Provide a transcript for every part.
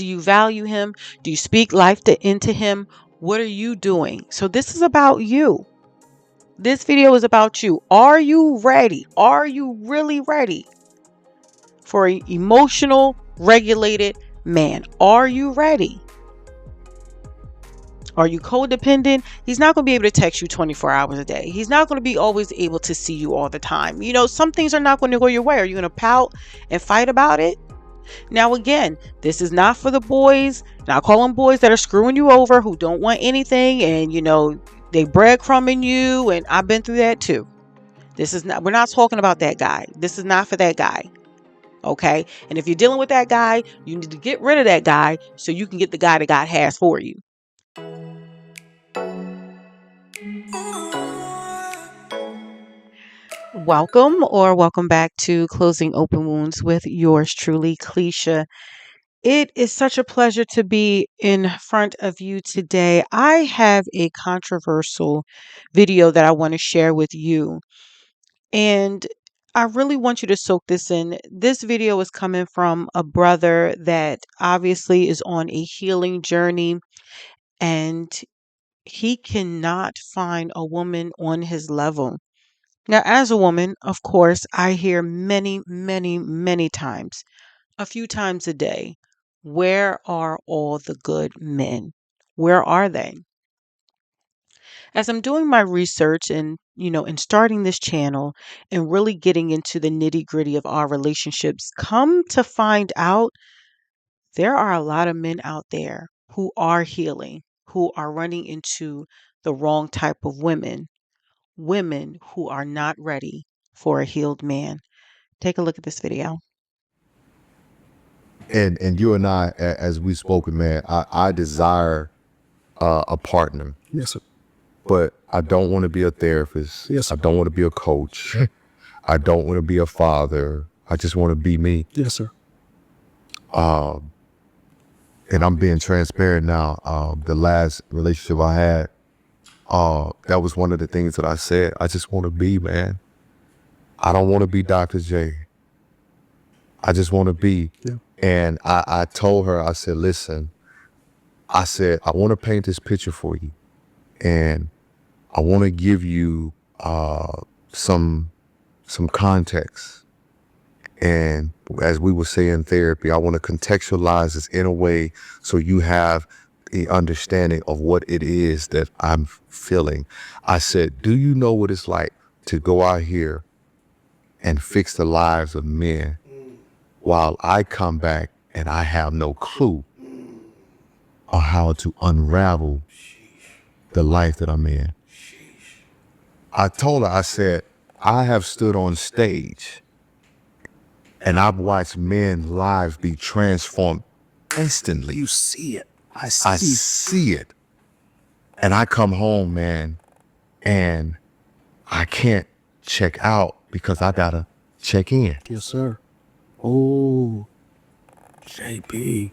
Do you value him? Do you speak life into him? What are you doing? So this is about you. This video is about you. Are you ready? Are you really ready for an emotional, regulated man? Are you ready? Are you codependent? He's not going to be able to text you 24 hours a day. He's not going to be always able to see you all the time. You know, some things are not going to go your way. Are you going to pout and fight about it? Now, again, this is not for the boys. Not calling boys that are screwing you over, who don't want anything, and, you know, they breadcrumbing you. And I've been through that too. This is not, we're not talking about that guy. This is not for that guy. Okay. And if you're dealing with that guy, you need to get rid of that guy so you can get the guy that God has for you. Welcome back to Closing Open Wounds with yours truly, Cleisha. It is such a pleasure to be in front of you today. I have a controversial video that I want to share with you, and I really want you to soak this in. This video is coming from a brother that obviously is on a healing journey, and he cannot find a woman on his level. Now, as a woman, of course, I hear many, many, many times, a few times a day, where are all the good men? Where are they? As I'm doing my research and, and starting this channel and really getting into the nitty gritty of our relationships, come to find out there are a lot of men out there who are healing, who are running into the wrong type of women who are not ready for a healed man. Take a look at this video. And you and I, as we spoken, man, I desire a partner. Yes, sir. But I don't want to be a therapist. Yes, sir. I don't want to be a coach. I don't want to be a father. I just want to be me. Yes, sir. And I'm being transparent now. The last relationship I had, that was one of the things that I said. I just want to be, man. I don't want to be Dr. J. I just want to be. Yeah. And I told her, I said, listen, I said, I want to paint this picture for you. And I want to give you some context. And as we would say in therapy, I want to contextualize this in a way so you have the understanding of what it is that I'm feeling. I said, do you know what it's like to go out here and fix the lives of men while I come back and I have no clue on how to unravel the life that I'm in? I told her, I said, I have stood on stage and I've watched men's lives be transformed instantly. You see it. I I see it. And I come home, man, and I can't check out because I gotta check in. Yes, sir. Oh, JP.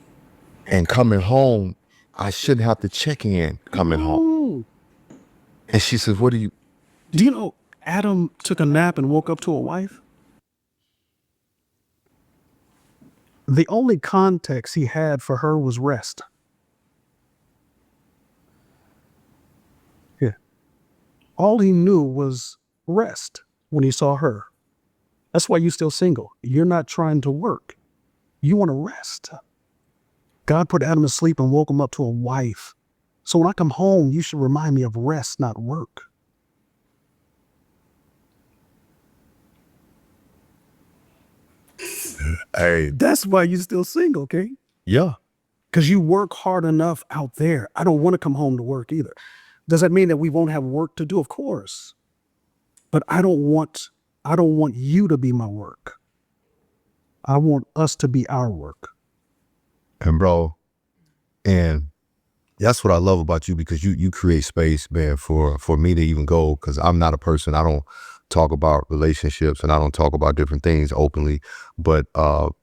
And coming home, I shouldn't have to check in coming home. And she says, what do you? Do you know Adam took a nap and woke up to a wife? The only context he had for her was rest. Yeah. All he knew was rest when he saw her. That's why you're still single. You're not trying to work. You want to rest. God put Adam to sleep and woke him up to a wife. So when I come home, you should remind me of rest, not work. Hey, That's why you're still single, okay? yeah. Because you work hard enough out there. I don't want to come home to work either. Does that mean that we won't have work to do? Of course. But I don't want you to be my work. I want us to be our work. And bro, and that's what I love about you, because you create space, man, for me to even go, because I'm not a person, I don't talk about relationships and I don't talk about different things openly, but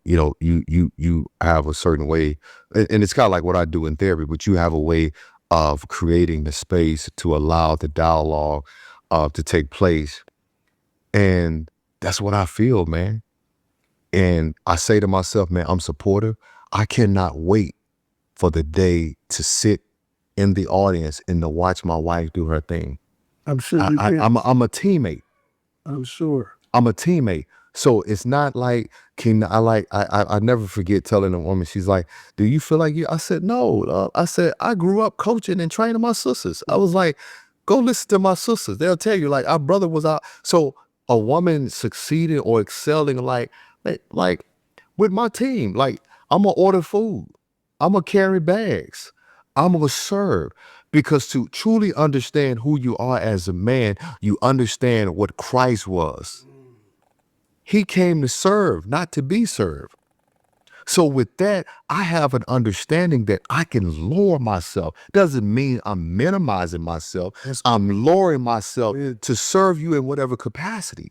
you have a certain way, and it's kind of like what I do in therapy, but you have a way of creating the space to allow the dialogue to take place. And that's what I feel, man. And I say to myself, man, I'm supportive. I cannot wait for the day to sit in the audience and to watch my wife do her thing. I'm sure you can. I'm a teammate. I'm sure. I'm a teammate. So it's not like, I never forget telling a woman, she's like, do you feel like you? I said, no. I said, I grew up coaching and training my sisters. I was like, go listen to my sisters. They'll tell you, like, our brother was out. So a woman succeeding or excelling, like with my team, like, I'm going to order food. I'm going to carry bags. I'm going to serve. Because to truly understand who you are as a man, you understand what Christ was. He came to serve, not to be served. So with that, I have an understanding that I can lower myself. Doesn't mean I'm minimizing myself. I'm lowering myself to serve you in whatever capacity.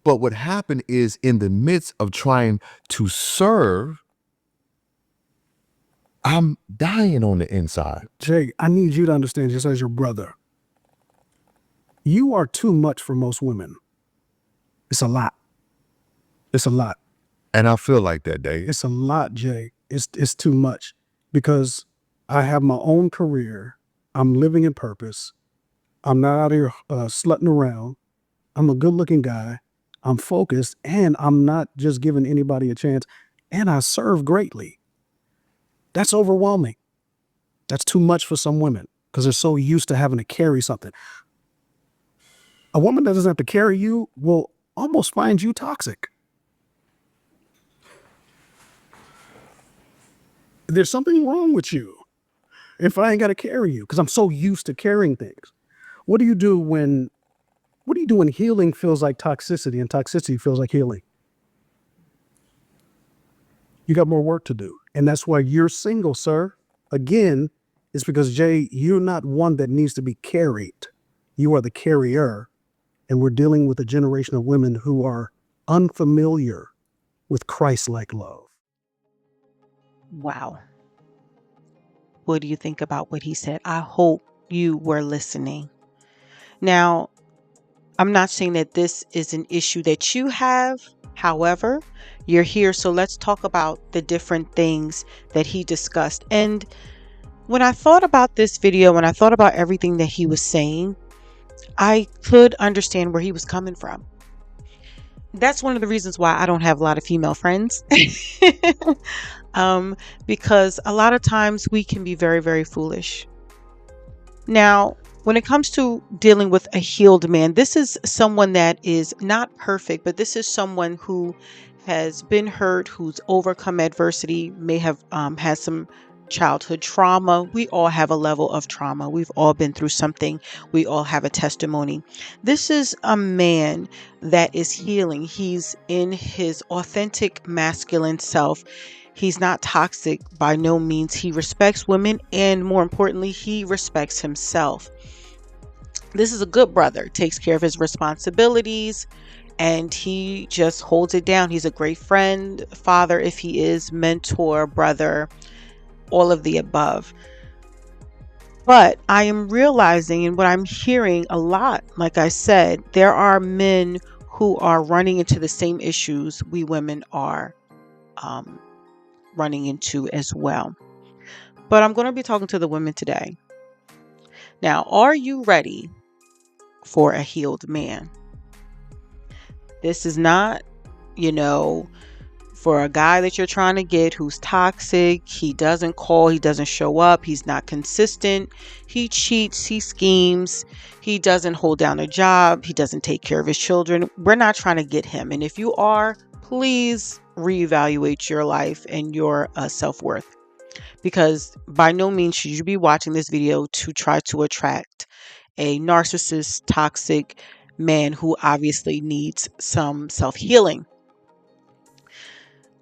But what happened is, in the midst of trying to serve, I'm dying on the inside. Jay, I need you to understand, just as your brother, you are too much for most women. It's a lot. It's a lot. And I feel like that, Dave. It's a lot, Jay. It's too much, because I have my own career. I'm living in purpose. I'm not out here slutting around. I'm a good-looking guy. I'm focused, and I'm not just giving anybody a chance. And I serve greatly. That's overwhelming. That's too much for some women, because they're so used to having to carry something. A woman that doesn't have to carry you will almost find you toxic. There's something wrong with you if I ain't got to carry you, because I'm so used to carrying things. What do you do when healing feels like toxicity and toxicity feels like healing? You got more work to do. And that's why you're single, sir. Again, it's because, Jay, you're not one that needs to be carried. You are the carrier. And we're dealing with a generation of women who are unfamiliar with Christ-like love. Wow. What do you think about what he said? I hope you were listening. Now, I'm not saying that this is an issue that you have. However, you're here, so let's talk about the different things that he discussed. And when I thought about this video, when I thought about everything that he was saying, I could understand where he was coming from. That's one of the reasons why I don't have a lot of female friends. Because a lot of times we can be very, very foolish. Now, when it comes to dealing with a healed man, this is someone that is not perfect, but this is someone who has been hurt, who's overcome adversity, may have had some childhood trauma. We all have a level of trauma. We've all been through something. We all have a testimony. This is a man that is healing. He's in his authentic masculine self. He's not toxic by no means. He respects women, and more importantly, he respects himself. This is a good brother, takes care of his responsibilities, and he just holds it down. He's a great friend, father if he is, mentor, brother, all of the above. But I am realizing, and what I'm hearing a lot, like I said, there are men who are running into the same issues we women are running into as well. But I'm going to be talking to the women today. Now, are you ready for a healed man? This is not, for a guy that you're trying to get who's toxic. He doesn't call, he doesn't show up, he's not consistent, he cheats, he schemes, he doesn't hold down a job, he doesn't take care of his children. We're not trying to get him. And if you are, please reevaluate your life and your self-worth, because by no means should you be watching this video to try to attract a narcissist, toxic man who obviously needs some self-healing.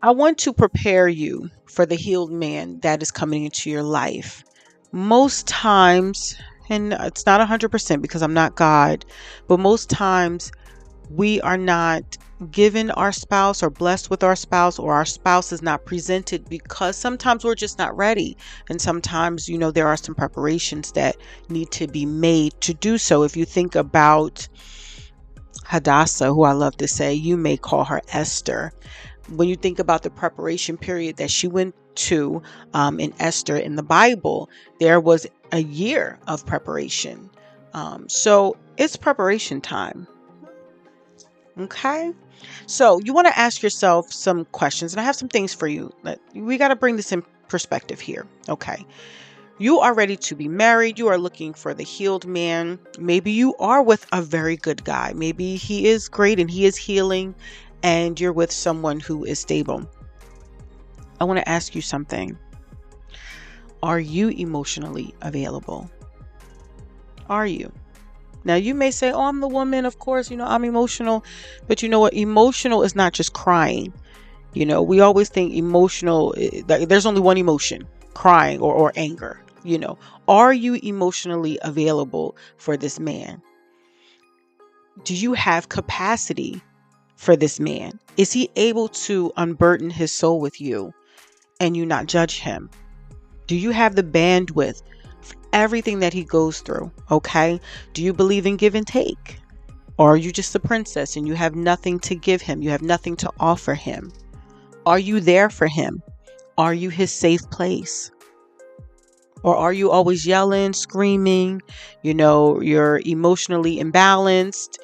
I want to prepare you for the healed man that is coming into your life. Most times, and it's not 100% because I'm not God, but most times we are not given our spouse or blessed with our spouse, or our spouse is not presented because sometimes we're just not ready. And sometimes, there are some preparations that need to be made to do so. If you think about Hadassah, who I love to say, you may call her Esther. When you think about the preparation period that she went to in Esther in the Bible, there was a year of preparation. So it's preparation time. Okay. So you want to ask yourself some questions, and I have some things for you. We got to bring this in perspective here. Okay. You are ready to be married. You are looking for the healed man. Maybe you are with a very good guy. Maybe he is great and he is healing, and you're with someone who is stable. I want to ask you something. Are you emotionally available? Are you? Now, you may say, oh, I'm the woman. Of course, I'm emotional. But you know what? Emotional is not just crying. We always think emotional, there's only one emotion, crying or anger. Are you emotionally available for this man? Do you have capacity for this man? Is he able to unburden his soul with you and you not judge him? Do you have the bandwidth for everything that he goes through? Okay. Do you believe in give and take? Or are you just a princess and you have nothing to give him? You have nothing to offer him? Are you there for him? Are you his safe place? Or are you always yelling, screaming? You're emotionally imbalanced.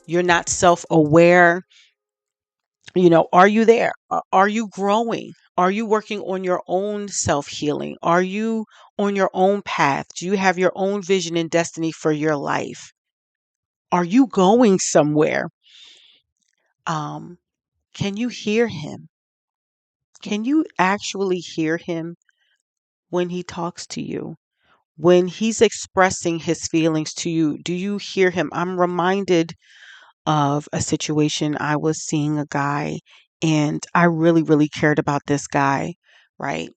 You're not self-aware. Are you there? Are you growing? Are you working on your own self-healing? Are you on your own path? Do you have your own vision and destiny for your life? Are you going somewhere? Um, can you hear him? Can you actually hear him when he talks to you? When he's expressing his feelings to you, do you hear him? I'm reminded of a situation. I was seeing a guy and I really, really cared about this guy, right?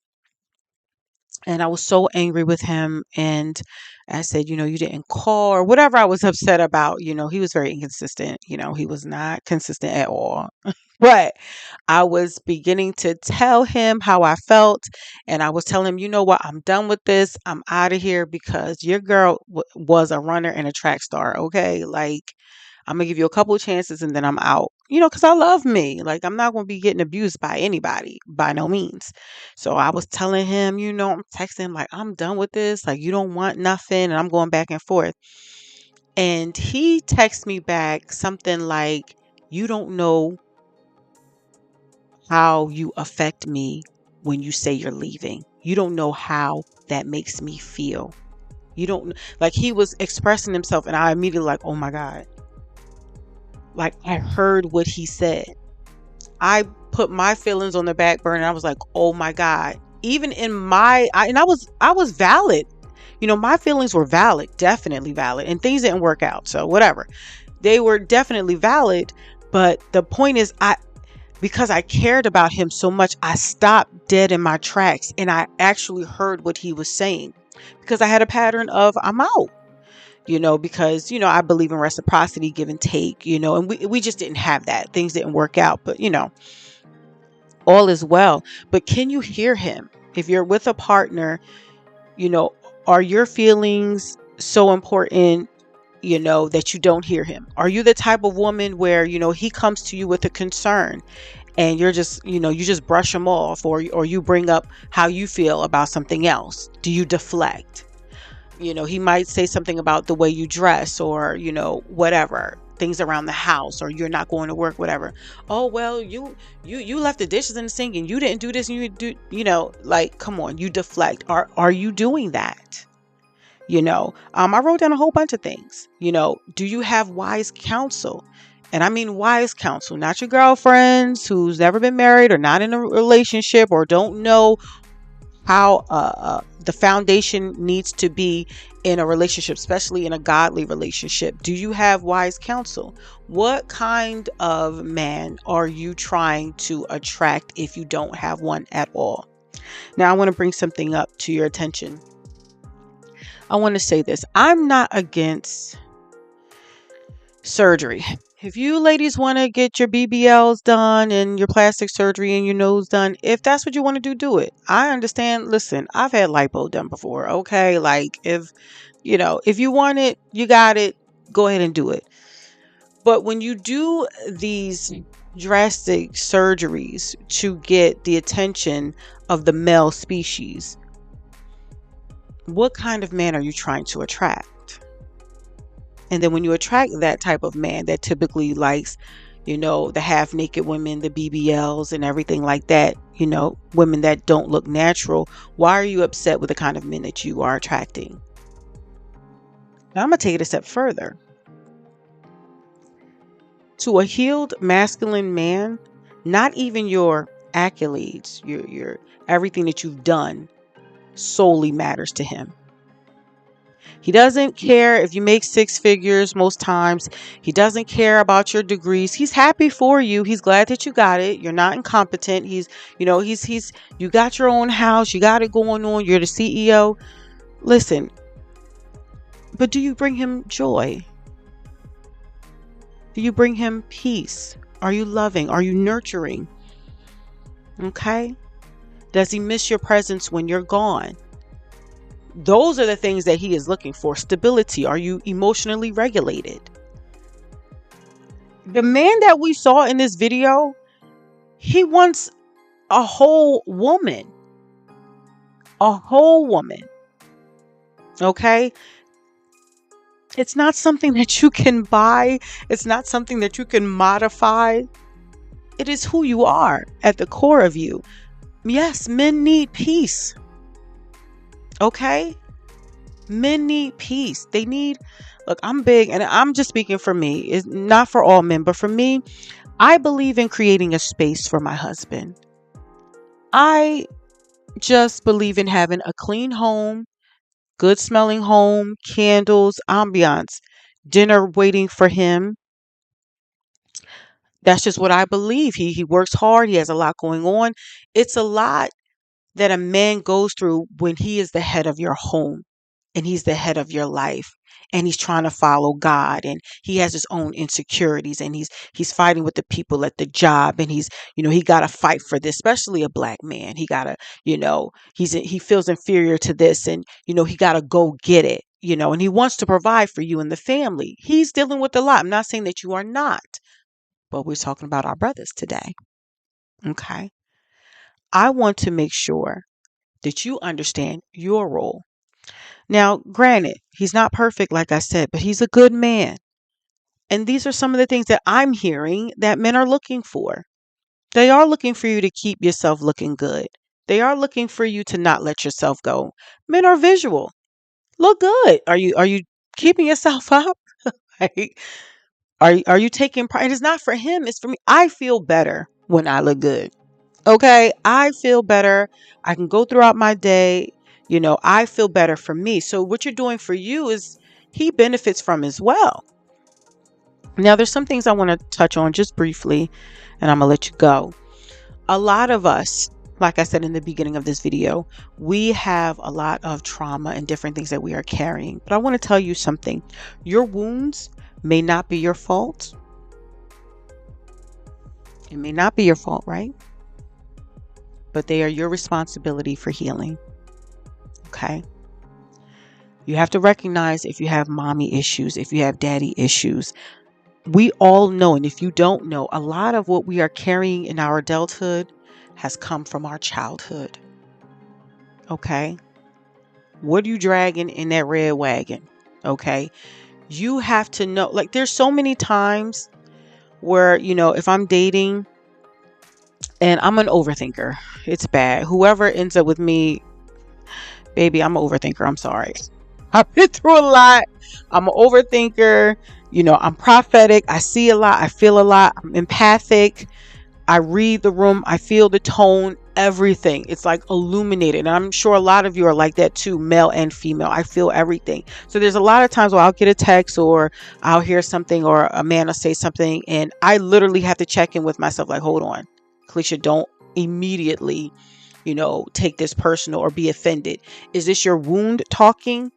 And I was so angry with him. And I said, you didn't call or whatever I was upset about. He was very inconsistent. He was not consistent at all. But I was beginning to tell him how I felt. And I was telling him, you know what? I'm done with this. I'm out of here because your girl was a runner and a track star. Okay. Like, I'm going to give you a couple of chances and then I'm out, because I love me. Like, I'm not going to be getting abused by anybody by no means. So I was telling him, I'm texting him like, I'm done with this. Like, you don't want nothing. And I'm going back and forth. And he texts me back something like, you don't know how you affect me when you say you're leaving. You don't know how that makes me feel. You don't, like, he was expressing himself and I immediately like, oh my God. Like, I heard what he said. I put my feelings on the back burner. I was like, oh my God. Even in I was valid. My feelings were valid, definitely valid, and things didn't work out. So whatever. They were definitely valid. But the point is, because I cared about him so much, I stopped dead in my tracks and I actually heard what he was saying because I had a pattern of I'm out, because, I believe in reciprocity, give and take, and we just didn't have that. Things didn't work out, but, all is well. But can you hear him? If you're with a partner, you know, are your feelings so important, that you don't hear him? Are you the type of woman where, he comes to you with a concern and you're just, you just brush him off, or you bring up how you feel about something else? Do you deflect? He might say something about the way you dress or, whatever, things around the house, or you're not going to work, whatever. Oh, well, you left the dishes in the sink and you didn't do this and you do, like, come on, you deflect. Are you doing that? I wrote down a whole bunch of things. Do you have wise counsel? And I mean wise counsel, not your girlfriends who's never been married or not in a relationship or don't know how the foundation needs to be in a relationship, especially in a godly relationship. Do you have wise counsel? What kind of man are you trying to attract if you don't have one at all? Now, I want to bring something up to your attention. I want to say this. I'm not against surgery. If you ladies want to get your BBLs done and your plastic surgery and your nose done, if that's what you want to do, do it. I understand. Listen, I've had lipo done before. Okay. Like, if you want it, you got it, go ahead and do it. But when you do these drastic surgeries to get the attention of the male species. What kind of man are you trying to attract? And then when you attract that type of man that typically likes, the half naked women, the BBLs and everything like that, women that don't look natural, why are you upset with the kind of men that you are attracting? Now I'm going to take it a step further. To a healed masculine man, not even your accolades, your everything that you've done solely matters to him. He doesn't care if you make 6 figures most times. He doesn't care about your degrees. He's happy for you. He's glad that you got it. You're not incompetent. He's you got your own house. You got it going on. You're the CEO. Listen, but do you bring him joy? Do you bring him peace? Are you loving? Are you nurturing? Okay? Does he miss your presence when you're gone? Those are the things that he is looking for. Stability. Are you emotionally regulated? The man that we saw in this video, he wants a whole woman. A whole woman. Okay? It's not something that you can buy. It's not something that you can modify. It is who you are at the core of you. Yes, men need peace. Okay? Men need peace. They need, look, I'm big, and I'm just speaking for me. It's not for all men, but for me, I believe in creating a space for my husband. I just believe in having a clean home, good smelling home, candles, ambiance, dinner waiting for him. That's just what I believe. He works hard. He has a lot going on. It's a lot that a man goes through when he is the head of your home and he's the head of your life and he's trying to follow God and he has his own insecurities and he's fighting with the people at the job and he got to fight for this, especially a black man. He got to, he feels inferior to this and, he got to go get it, and he wants to provide for you and the family. He's dealing with a lot. I'm not saying that you are not, but we're talking about our brothers today. Okay. I want to make sure that you understand your role. Now, granted, he's not perfect, like I said, but he's a good man. And these are some of the things that I'm hearing that men are looking for. They are looking for you to keep yourself looking good. They are looking for you to not let yourself go. Men are visual. Look good. Are you keeping yourself up? Like, are you taking pride? It's not for him, it's for me. I feel better when I look good. Okay, I feel better. I can go throughout my day. I feel better for me. So what you're doing for you is he benefits from as well. Now, there's some things I want to touch on just briefly, and I'm going to let you go. A lot of us, like I said in the beginning of this video, we have a lot of trauma and different things that we are carrying. But I want to tell you something. Your wounds may not be your fault. It may not be your fault, right? But they are your responsibility for healing. Okay? You have to recognize if you have mommy issues, if you have daddy issues. We all know, and if you don't know, a lot of what we are carrying in our adulthood has come from our childhood. Okay? What are you dragging in that red wagon? Okay? You have to know, like, there's so many times where, if I'm dating and I'm an overthinker, it's bad. Whoever ends up with me, baby, I'm an overthinker. I'm sorry. I've been through a lot. I'm an overthinker. I'm prophetic. I see a lot. I feel a lot. I'm empathic. I read the room. I feel the tone, everything. It's like illuminated. And I'm sure a lot of you are like that too, male and female. I feel everything. So there's a lot of times where I'll get a text or I'll hear something or a man will say something and I literally have to check in with myself like, hold on, Kalisha, don't immediately, take this personal or be offended. Is this your wound talking?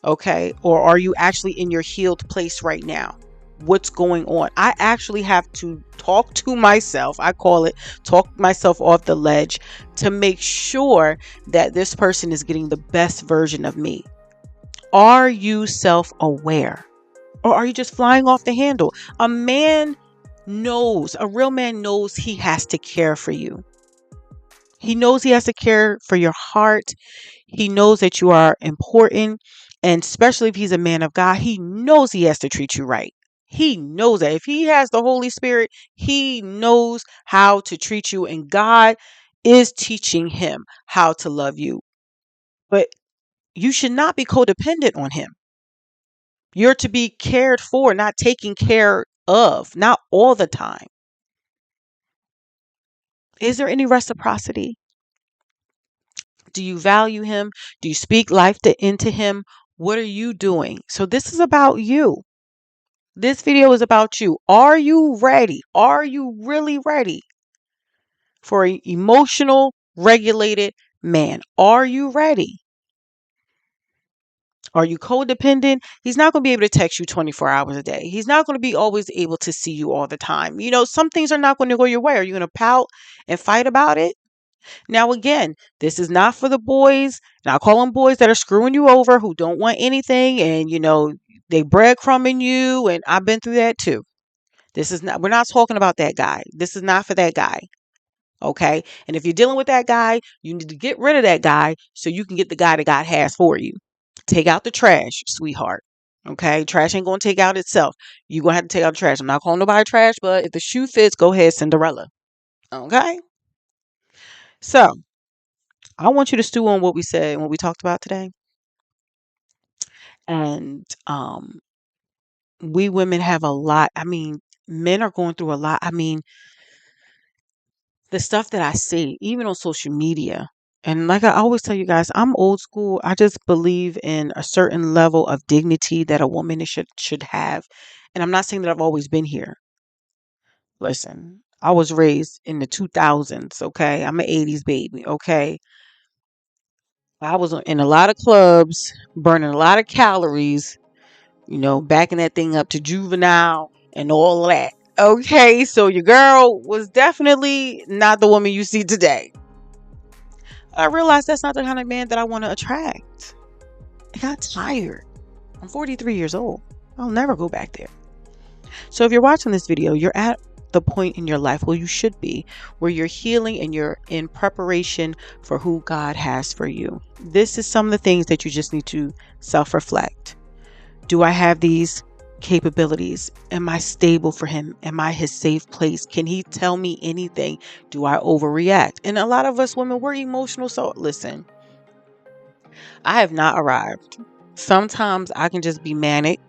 Okay. Or are you actually in your healed place right now? What's going on? I actually have to talk to myself. I call it talk myself off the ledge to make sure that this person is getting the best version of me. Are you self-aware? Or are you just flying off the handle? A real man knows he has to care for you. He knows he has to care for your heart. He knows that you are important. And especially if he's a man of God, he knows he has to treat you right. He knows that if he has the Holy Spirit, he knows how to treat you. And God is teaching him how to love you. But you should not be codependent on him. You're to be cared for, not taken care of, not all the time. Is there any reciprocity? Do you value him? Do you speak life into him? What are you doing? So this is about you. This video is about you. Are you ready? Are you really ready for an emotional, regulated man? Are you ready? Are you codependent? He's not going to be able to text you 24 hours a day. He's not going to be always able to see you all the time. You know, some things are not going to go your way. Are you going to pout and fight about it? Now, again, this is not for the boys. And I call them boys that are screwing you over, who don't want anything. And, you know, they breadcrumbing you. And I've been through that too. This is not, we're not talking about that guy. This is not for that guy. Okay. And if you're dealing with that guy, you need to get rid of that guy so you can get the guy that God has for you. Take out the trash, sweetheart. Okay. Trash ain't going to take out itself. You're going to have to take out the trash. I'm not calling nobody trash, but if the shoe fits, go ahead, Cinderella. Okay. So I want you to stew on what we said and what we talked about today. And we women have a lot. I mean, men are going through a lot. I mean, the stuff that I see, even on social media. And like I always tell you guys, I'm old school. I just believe in a certain level of dignity that a woman should have. And I'm not saying that I've always been here. Listen, I was raised in the 2000s, okay? I'm an 80s baby, okay? I was in a lot of clubs, burning a lot of calories, you know, backing that thing up to juvenile and all of that. Okay, so your girl was definitely not the woman you see today. I realized that's not the kind of man that I want to attract. I got tired. I'm 43 years old. I'll never go back there. So if you're watching this video, you're at the point in your life where you should be, where you're healing and you're in preparation for who God has for you. This is some of the things that you just need to self-reflect. Do I have these capabilities? Am I stable for him? Am I his safe place? Can he tell me anything? Do I overreact? And a lot of us women, we're emotional. So listen, I have not arrived. Sometimes I can just be manic,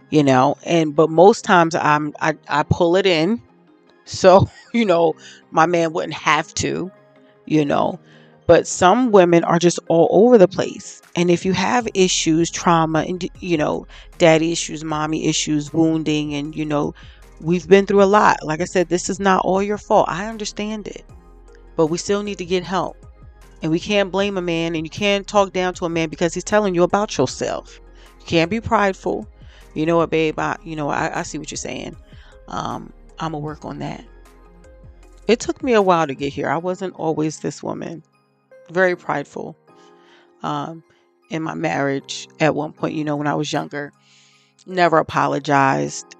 you know, but most times I pull it in. So, you know, my man wouldn't have to, you know. But some women are just all over the place. And if you have issues, trauma, and, you know, daddy issues, mommy issues, wounding, and, you know, we've been through a lot. Like I said, this is not all your fault. I understand it. But we still need to get help. And we can't blame a man, and you can't talk down to a man because he's telling you about yourself. You can't be prideful. You know what, babe? I see what you're saying. I'm going to work on that. It took me a while to get here. I wasn't always this woman. Very prideful. In my marriage at one point, you know, when I was younger, never apologized.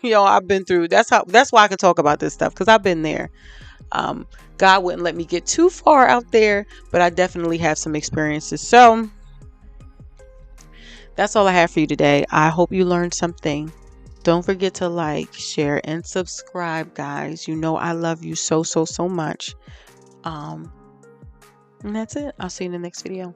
You know, I've been through, that's why I can talk about this stuff, because I've been there. God wouldn't let me get too far out there, but I definitely have some experiences. So that's all I have for you today. I hope you learned something. Don't forget to like, share, and subscribe, guys. You know I love you so, so, so much. And that's it. I'll see you in the next video.